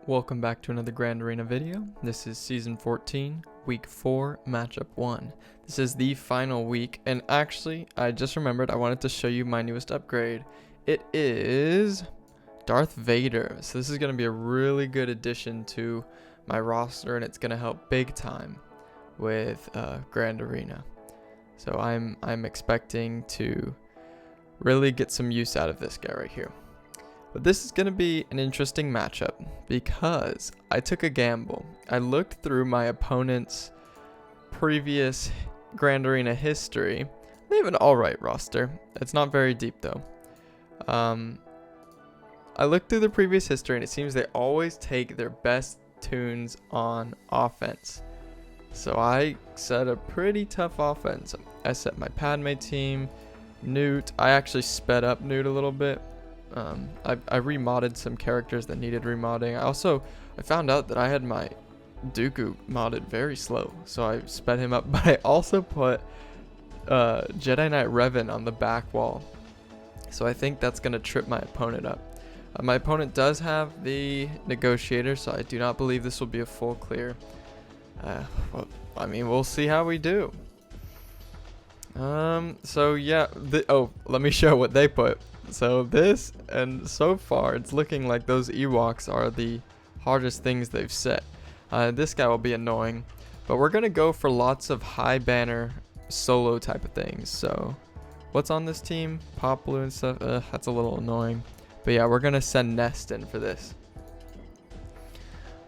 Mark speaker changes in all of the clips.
Speaker 1: Welcome back to another Grand Arena video. This is Season 14, Week 4, Matchup 1. This is the final week, and actually, I just remembered I wanted to show you my newest upgrade. It is Darth Vader. So this is going to be a really good addition to my roster, and it's going to help big time with Grand Arena. So I'm expecting to really get some use out of this guy right here. But this is going to be an interesting matchup because I took a gamble. I looked through my opponent's previous Grand Arena history. They have an alright roster. It's not very deep though. I looked through the previous history and it seems they always take their best tunes on offense. So I set a pretty tough offense. I set my Padme team, Nute. I actually sped up Nute a little bit. I remodded some characters that needed remodding. I found out that I had my Dooku modded very slow, so I sped him up. But I also put Jedi Knight Revan on the back wall, so I think that's gonna trip my opponent up. My opponent does have the Negotiator, so I do not believe this will be a full clear. Well, I mean, we'll see how we do. So yeah, let me show what they put. So this, and so far it's looking like those Ewoks are the hardest things they've set. This guy will be annoying, but we're gonna go for lots of high banner solo type of things. So what's on this team? Pop Blue and stuff. That's a little annoying, but yeah, we're gonna send Nest in for this.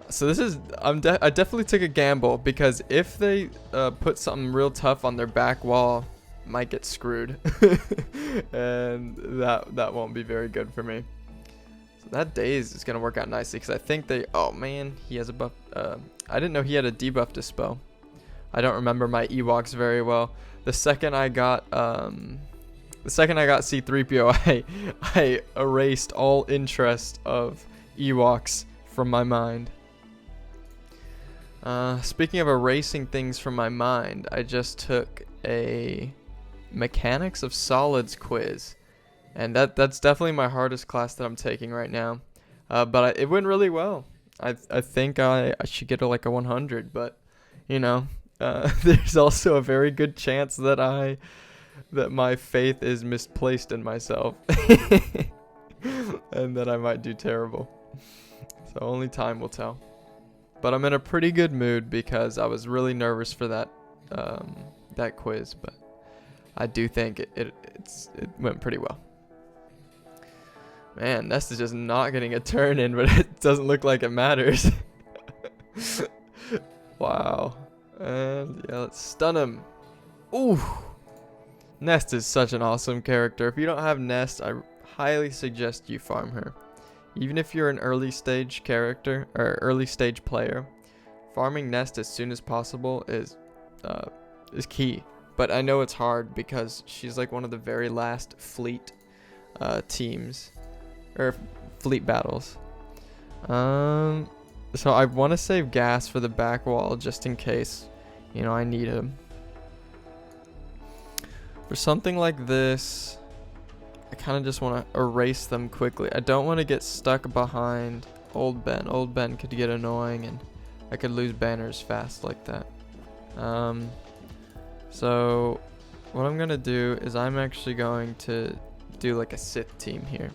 Speaker 1: So this is, I definitely took a gamble because if they put something real tough on their back wall, might get screwed and that won't be very good for me. So that daze is gonna work out nicely because I think oh man, he has a buff. I didn't know he had a debuff dispel. I don't remember my Ewoks very well. The second I got C-3PO, I erased all interest of Ewoks from my mind. Speaking of erasing things from my mind, I just took a Mechanics of Solids quiz, and that's definitely my hardest class that I'm taking right now. But it went really well. I think I should get like a 100, but you know, there's also a very good chance that my faith is misplaced in myself and that I might do terrible. So only time will tell. But I'm in a pretty good mood because I was really nervous for that quiz, but I do think it went pretty well. Man, Nest is just not getting a turn in, but it doesn't look like it matters. Wow. And yeah, let's stun him. Ooh. Nest is such an awesome character. If you don't have Nest, I highly suggest you farm her. Even if you're an early stage character or early stage player, farming Nest as soon as possible is key. But I know it's hard because she's like one of the very last fleet teams or fleet battles. So I want to save gas for the back wall just in case, you know, I need him. For something like this, I kind of just want to erase them quickly. I don't want to get stuck behind Old Ben. Old Ben could get annoying and I could lose banners fast like that. So what I'm going to do is I'm actually going to do like a Sith team here.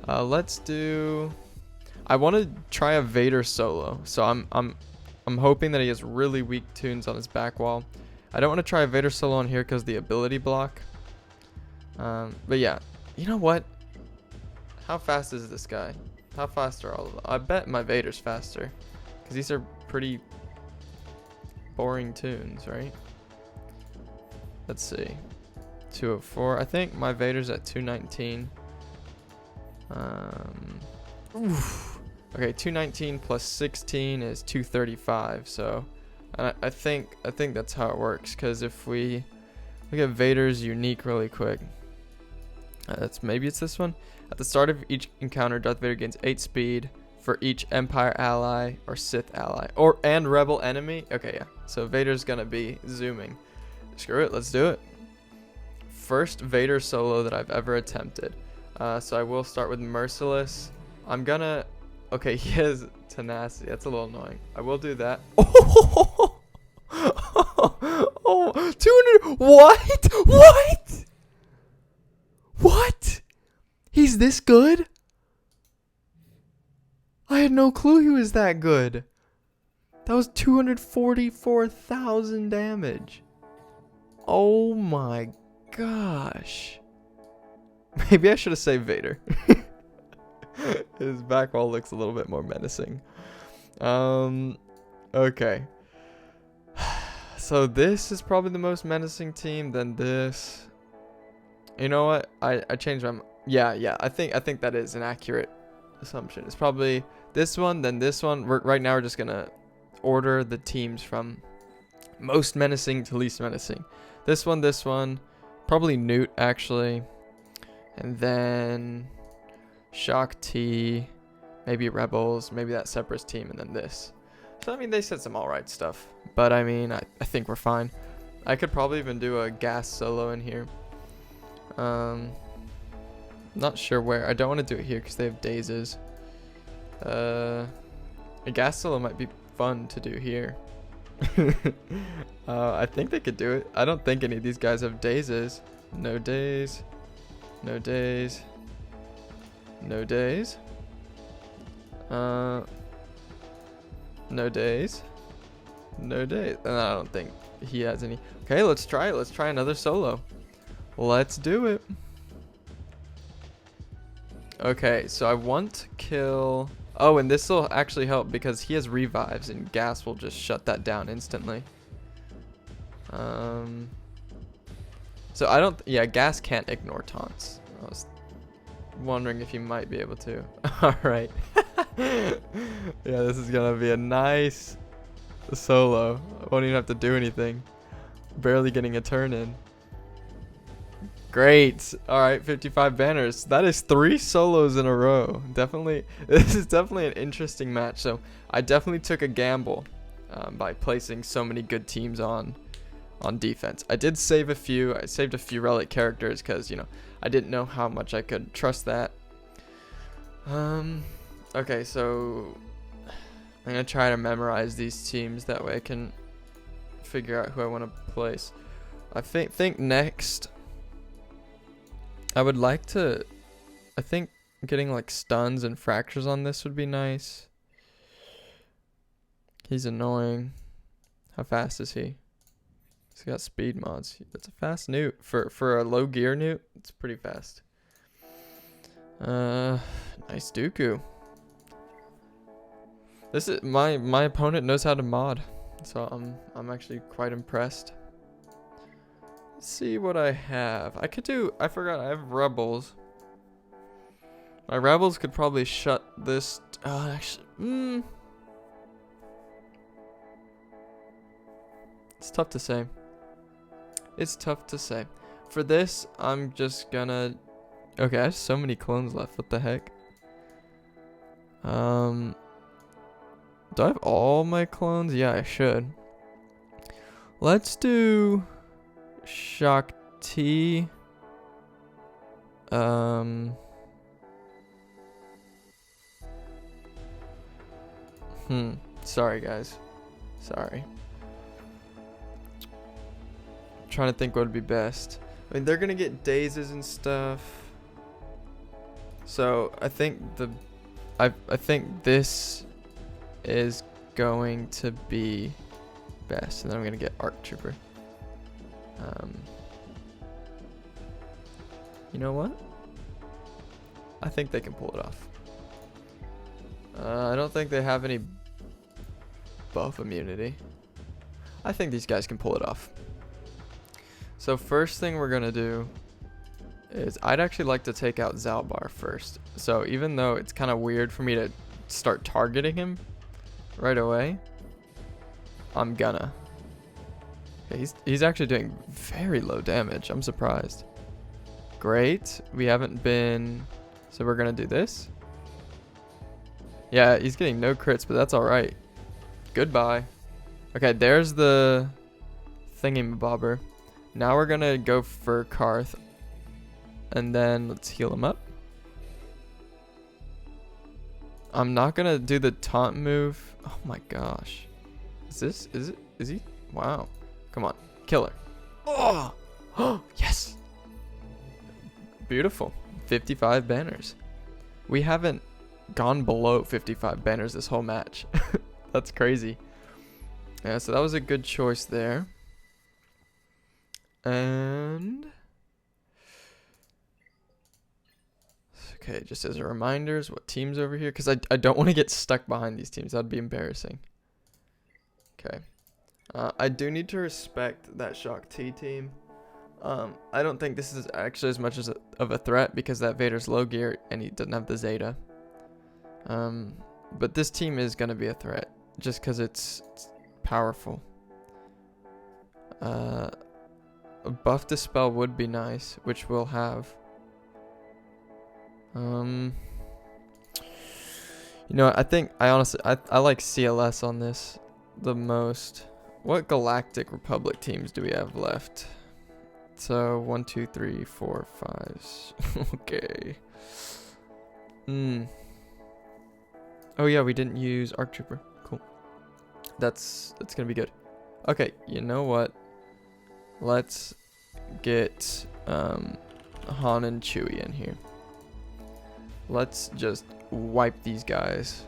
Speaker 1: I want to try a Vader solo. So I'm hoping that he has really weak tunes on his back wall. I don't want to try a Vader solo on here because the ability block. But yeah, you know what? How fast is this guy? How fast are all of them? I bet my Vader's faster because these are pretty boring tunes, right? Let's see. 204. I think my Vader's at 219. Okay, 219 plus 16 is 235. So I think that's how it works. Because if we look at Vader's unique really quick, maybe it's this one. At the start of each encounter, Darth Vader gains 8 speed for each Empire ally or Sith ally and Rebel enemy. Okay, yeah. So Vader's gonna be zooming. Screw it, let's do it. First Vader solo that I've ever attempted. So I will start with Merciless. I'm gonna Okay, he has tenacity. That's a little annoying. I will do that. Oh, 200. What? What? What? He's this good? I had no clue he was that good. That was 244,000 damage. Oh my gosh. Maybe I should have saved Vader. His back wall looks a little bit more menacing. Okay. So this is probably the most menacing team, then this. You know what? I changed my yeah, I think that is an accurate assumption. It's probably this one, then this one. Right now we're just gonna order the teams from most menacing to least menacing. This one, probably Nute actually, and then Shaak Ti, maybe Rebels, maybe that Separatist team, and then this. So I mean they said some alright stuff, but I mean I think we're fine. I could probably even do a gas solo in here. Not sure where. I don't want to do it here because they have dazes. A gas solo might be fun to do here. I think they could do it. I don't think any of these guys have dazes. No days. No days. No days. No days. No days. And I don't think he has any. Okay, let's try it. Let's try another solo. Let's do it. Okay, so I want to kill... Oh, and this will actually help because he has revives and gas will just shut that down instantly. So I don't... Yeah, gas can't ignore taunts. I was wondering if you might be able to. Alright. Yeah, this is gonna be a nice solo. I won't even have to do anything. Barely getting a turn in. Great. All right, 55 banners. That is 3 solos in a row. Definitely, this is definitely an interesting match. So I definitely took a gamble by placing so many good teams on defense. I did save a few. I saved a few relic characters because, you know, I didn't know how much I could trust that. Okay, so I'm gonna try to memorize these teams. That way I can figure out who I want to place. I think next. I would like to, I think getting like stuns and fractures on this would be nice. He's annoying. How fast is he? He's got speed mods. That's a fast Nute. For a low gear Nute, it's pretty fast. Nice Dooku. This is my opponent knows how to mod. So I'm actually quite impressed. Let's see what I have. I forgot I have Rebels. My Rebels could probably shut this. Actually, it's tough to say. It's tough to say. For this, I'm just gonna. Okay, I have so many clones left. What the heck? Do I have all my clones? Yeah, I should. Let's do Shaak Ti. Sorry, guys. Sorry. I'm trying to think what would be best. I mean, they're gonna get dazes and stuff. So I think I think this is going to be best, and then I'm gonna get Arc Trooper. You know what? I think they can pull it off. I don't think they have any buff immunity. I think these guys can pull it off. So first thing we're gonna do is I'd actually like to take out Zalbar first. So even though it's kind of weird for me to start targeting him right away, I'm gonna. Okay, he's actually doing very low damage. I'm surprised. Great. We haven't been... So we're gonna do this. Yeah, he's getting no crits, but that's alright. Goodbye. Okay, there's the thingy-mabobber. Now we're gonna go for Karth. And then let's heal him up. I'm not gonna do the taunt move. Oh my gosh. Is he? Wow. Come on. Kill her. Oh! Oh, yes! Beautiful. 55 banners. We haven't gone below 55 banners this whole match. That's crazy. Yeah, so that was a good choice there. And okay, just as a reminder, what teams over here? Because I don't want to get stuck behind these teams. That'd be embarrassing. Okay. I do need to respect that Shaak Ti team. I don't think this is actually as much of a threat because that Vader's low gear and he doesn't have the Zeta. But this team is going to be a threat just because it's powerful. A buff dispel would be nice, which we'll have. You know, I honestly like CLS on this the most. What Galactic Republic teams do we have left? So 1, 2, 3, 4, 5. Okay. Oh yeah, we didn't use Arc Trooper. Cool. That's gonna be good. Okay, you know what? Let's get Han and Chewie in here. Let's just wipe these guys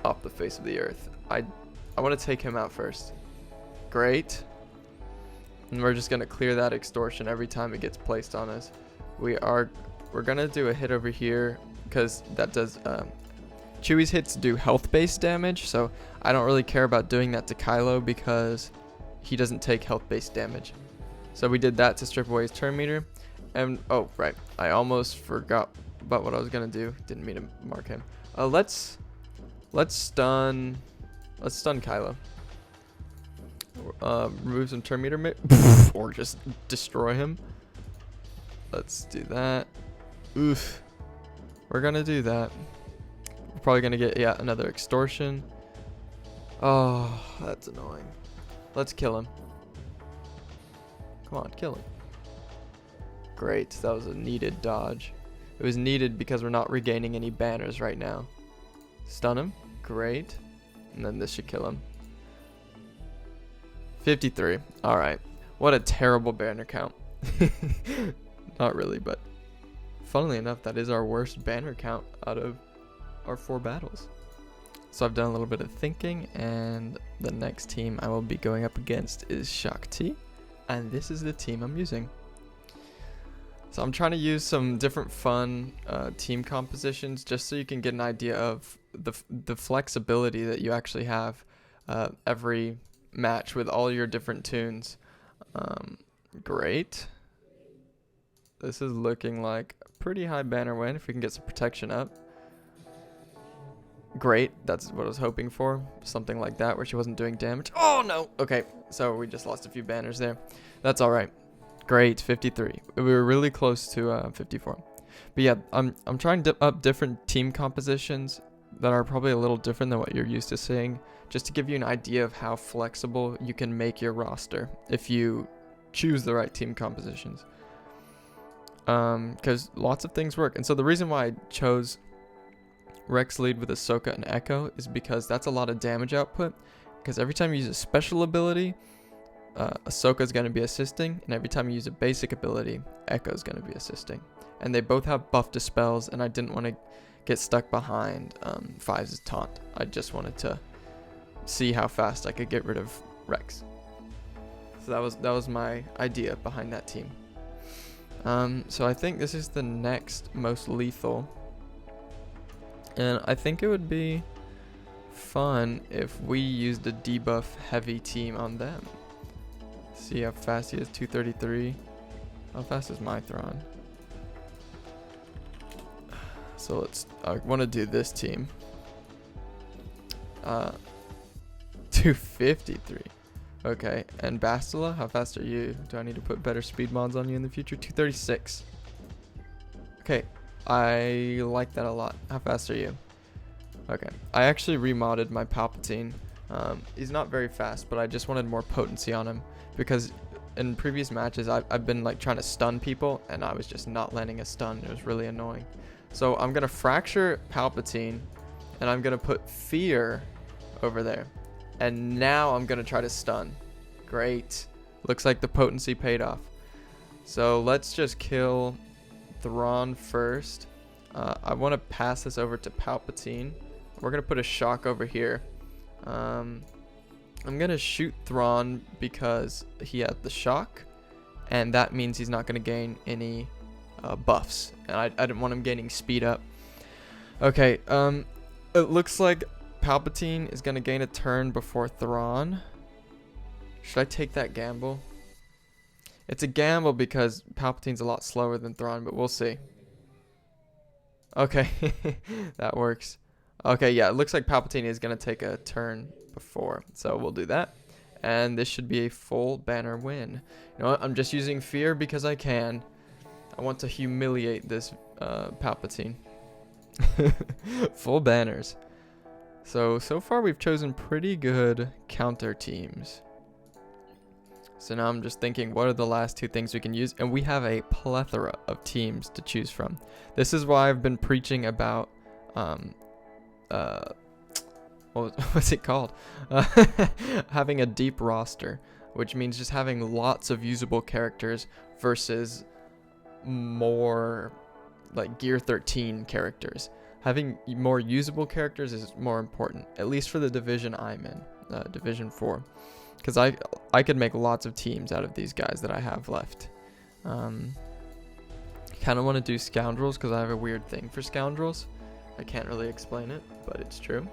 Speaker 1: off the face of the earth. I want to take him out first. Great. And we're just gonna clear that extortion every time it gets placed on us. We're gonna do a hit over here because that does Chewie's hits do health based damage, so I don't really care about doing that to Kylo because he doesn't take health based damage. So we did that to strip away his turn meter. And oh right, I almost forgot about what I was gonna do. Didn't mean to mark him. Let's stun Kylo. Remove some turn meter or just destroy him. Let's do that. Oof. We're gonna do that. We're probably gonna get another extortion. Oh, that's annoying. Let's kill him. Come on, kill him. Great, that was a needed dodge. It was needed because we're not regaining any banners right now. Stun him. Great. And then this should kill him. 53. Alright. What a terrible banner count. Not really, but funnily enough, that is our worst banner count out of our 4 battles. So I've done a little bit of thinking, and the next team I will be going up against is Shaak Ti, and this is the team I'm using. So I'm trying to use some different fun team compositions just so you can get an idea of the flexibility that you actually have every match with all your different tunes. Great. This is looking like a pretty high banner win if we can get some protection up. Great, that's what I was hoping for. Something like that where she wasn't doing damage. Oh no! Okay, so we just lost a few banners there. That's alright. Great, 53. We were really close to 54. But yeah, I'm trying up different team compositions that are probably a little different than what you're used to seeing, just to give you an idea of how flexible you can make your roster if you choose the right team compositions. Because lots of things work. And so the reason why I chose Rex lead with Ahsoka and Echo is because that's a lot of damage output. Because every time you use a special ability, Ahsoka is going to be assisting, and every time you use a basic ability, Echo is going to be assisting. And they both have buff dispels, and I didn't want to get stuck behind Fives' taunt. I just wanted to see how fast I could get rid of Rex. So that was my idea behind that team. So I think this is the next most lethal, and I think it would be fun if we used a debuff heavy team on them. See how fast he is, 233. How fast is my Thrawn? So I want to do this team. 253. Okay, and Bastila, how fast are you? Do I need to put better speed mods on you in the future? 236. Okay, I like that a lot. How fast are you? Okay, I actually remodded my Palpatine. He's not very fast, but I just wanted more potency on him because in previous matches I've been like trying to stun people and I was just not landing a stun. It was really annoying. So I'm gonna fracture Palpatine, and I'm gonna put fear over there. And now I'm gonna try to stun. Great. Looks like the potency paid off. So let's just kill Thrawn first. I want to pass this over to Palpatine. We're gonna put a shock over here. I'm gonna shoot Thrawn because he had the shock, and that means he's not gonna gain any buffs, and I didn't want him gaining speed up. Okay, it looks like Palpatine is gonna gain a turn before Thrawn. Should I take that gamble? It's a gamble because Palpatine's a lot slower than Thrawn, but we'll see. Okay, that works. Okay, yeah, it looks like Palpatine is gonna take a turn before, so we'll do that. And this should be a full banner win. You know what? I'm just using fear because I can. I want to humiliate this Palpatine. Full banners. So far we've chosen pretty good counter teams. So now I'm just thinking, what are the last two things we can use? And we have a plethora of teams to choose from. This is why I've been preaching about, what's it called? Having a deep roster, which means just having lots of usable characters versus more like Gear 13 characters. Having more usable characters is more important, at least for the division I'm in, Division 4. Because I could make lots of teams out of these guys that I have left. Kind of want to do Scoundrels because I have a weird thing for Scoundrels. I can't really explain it, but it's true.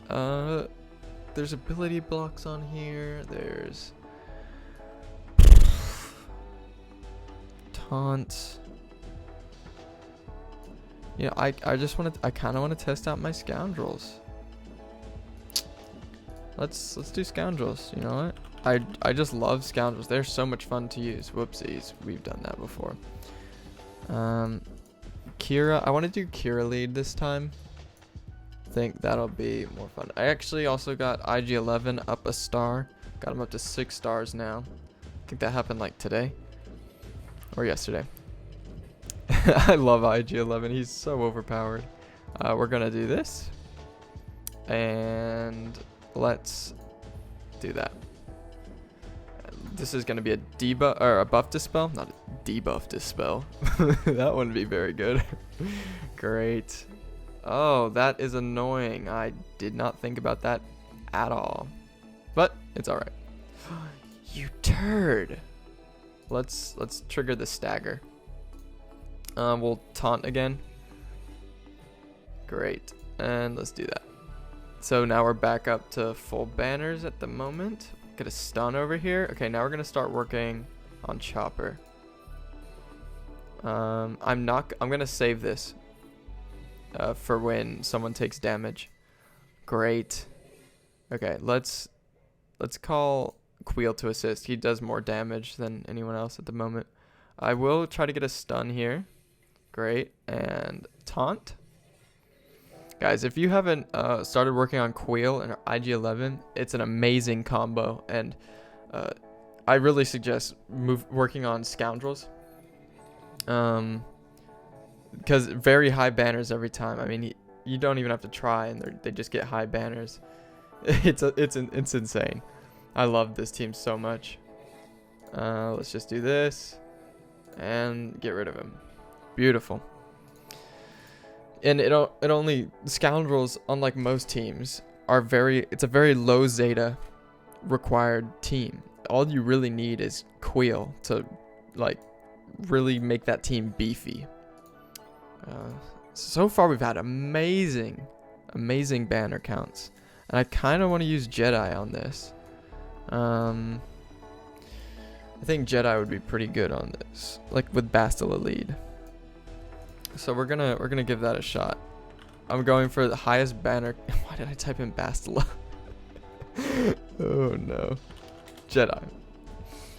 Speaker 1: There's ability blocks on here. There's taunts. You know, I kind of want to test out my Scoundrels. Let's do Scoundrels. You know what? I just love Scoundrels. They're so much fun to use. Whoopsies, we've done that before. Qi'ra, I want to do Qi'ra lead this time. I think that'll be more fun. I actually also got IG-11 up a star. Got him up to 6 stars now. I think that happened like today or yesterday. I love IG-11. He's so overpowered. We're gonna do this, and let's do that. This is gonna be a debuff or a buff dispel, not a debuff dispel. That wouldn't be very good. Great. Oh, that is annoying. I did not think about that at all, but it's all right. You turd. Let's trigger the stagger. We'll taunt again. Great, and let's do that. So now we're back up to full banners at the moment. Get a stun over here. Okay, now we're gonna start working on Chopper. I'm gonna save this for when someone takes damage. Great. Okay, let's call Queel to assist. He does more damage than anyone else at the moment. I will try to get a stun here. Great, and taunt. Guys, if you haven't started working on Queel and IG-11, it's an amazing combo, and I really suggest working on Scoundrels. Because very high banners every time. I mean, you don't even have to try, and they just get high banners. It's insane. I love this team so much. Let's just do this and get rid of him. Beautiful. And Scoundrels, unlike most teams, it's a very low Zeta required team. All you really need is Queel to like really make that team beefy. So far we've had amazing banner counts, and I kind of want to use Jedi on this. I think Jedi would be pretty good on this, like with Bastila lead. So we're gonna give that a shot. I'm going for the highest banner. Why did I type in Bastila? Oh no. Jedi.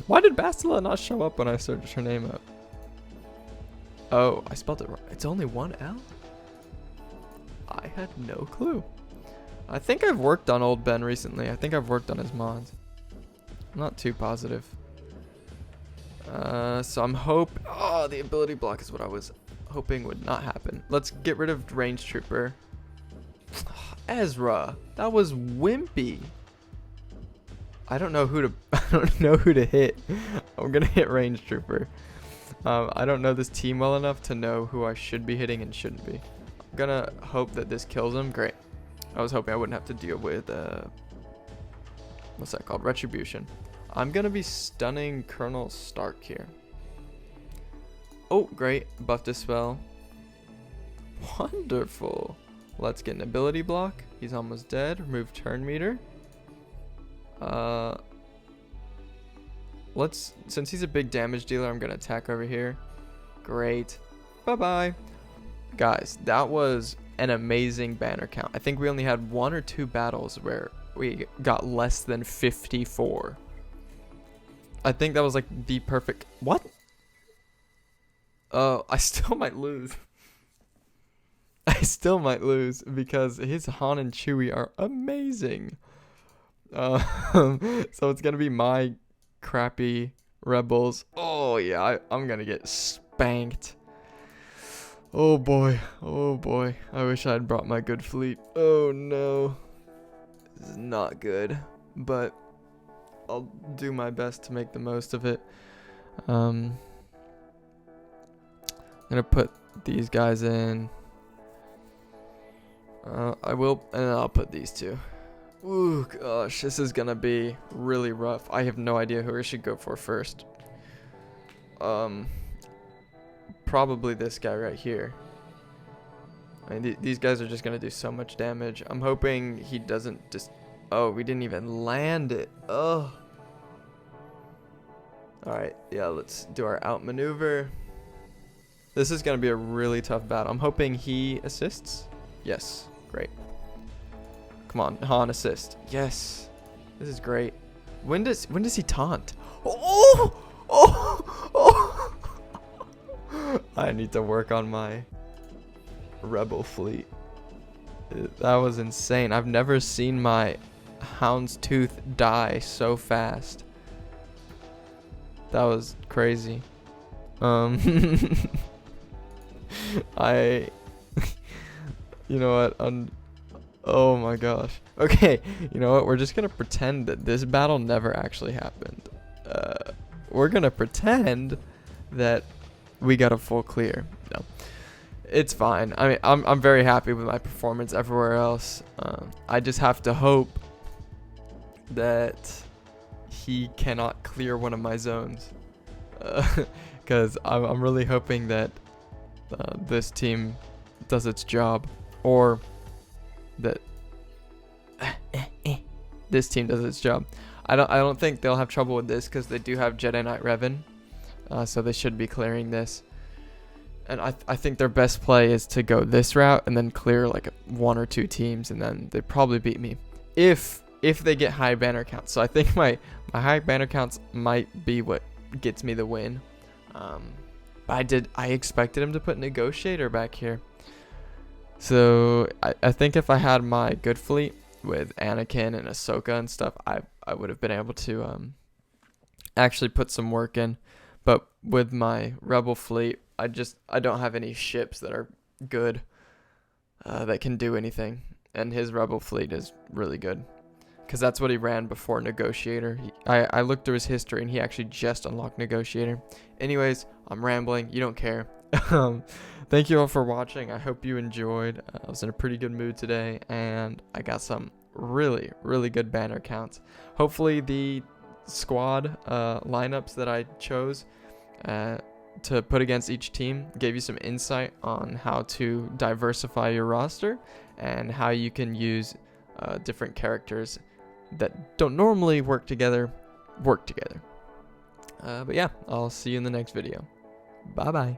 Speaker 1: Why did Bastila not show up when I searched her name up? Oh, I spelled it wrong. It's only one L? I had no clue. I think I've worked on Old Ben recently. I think I've worked on his mods. I'm not too positive. So I'm oh, the ability block is what I was hoping would not happen. Let's get rid of range trooper. Ezra, that was wimpy. I don't know who to hit. I'm gonna hit range trooper. I don't know this team well enough to know who I should be hitting and shouldn't be. I'm gonna hope that this kills him. Great. I was hoping I wouldn't have to deal with what's that called? Retribution. I'm gonna be stunning Colonel Stark here. Oh, great. Buff Dispel. Wonderful. Let's get an ability block. He's almost dead. Remove turn meter. Since he's a big damage dealer, I'm gonna attack over here. Great. Bye-bye. Guys, that was an amazing banner count. I think we only had 1 or 2 battles where we got less than 54. I think that was like the perfect... What? I still might lose. I still might lose because his Han and Chewie are amazing. So it's gonna be my crappy rebels. Oh yeah, I'm gonna get spanked. Oh boy, I wish I had brought my good fleet. Oh no, this is not good, but I'll do my best to make the most of it. I'm gonna put these guys in. I will, and I'll put these two. Ooh, gosh, this is gonna be really rough. I have no idea who I should go for first. Probably this guy right here. I mean, these guys are just gonna do so much damage. I'm hoping he doesn't just... Oh, we didn't even land it. Oh. Alright, yeah, let's do our outmaneuver. This is gonna be a really tough battle. I'm hoping he assists. Yes, great. Come on, Han assist. Yes, this is great. When does he taunt? Oh, oh, oh. I need to work on my rebel fleet. That was insane. I've never seen my Houndstooth die so fast. That was crazy. You know what? Oh my gosh. Okay, you know what? We're just gonna pretend that this battle never actually happened. We're gonna pretend that we got a full clear. No, it's fine. I mean, I'm very happy with my performance everywhere else. I just have to hope that he cannot clear one of my zones, because I'm really hoping that this team does its job, or that this team does its job. I don't think they'll have trouble with this because they do have Jedi Knight Revan, so they should be clearing this. And I think their best play is to go this route and then clear like 1 or 2 teams, and then they probably beat me if they get high banner counts. So I think my high banner counts might be what gets me the win. But I expected him to put Negotiator back here. So I think if I had my good fleet with Anakin and Ahsoka and stuff, I would have been able to actually put some work in. But with my rebel fleet, I don't have any ships that are good that can do anything. And his rebel fleet is really good, because that's what he ran before Negotiator. I looked through his history and he actually just unlocked Negotiator. Anyways, I'm rambling. You don't care. Thank you all for watching. I hope you enjoyed. I was in a pretty good mood today, and I got some really, really good banner counts. Hopefully the squad lineups that I chose to put against each team gave you some insight on how to diversify your roster and how you can use different characters that don't normally work together. But yeah, I'll see you in the next video. Bye bye.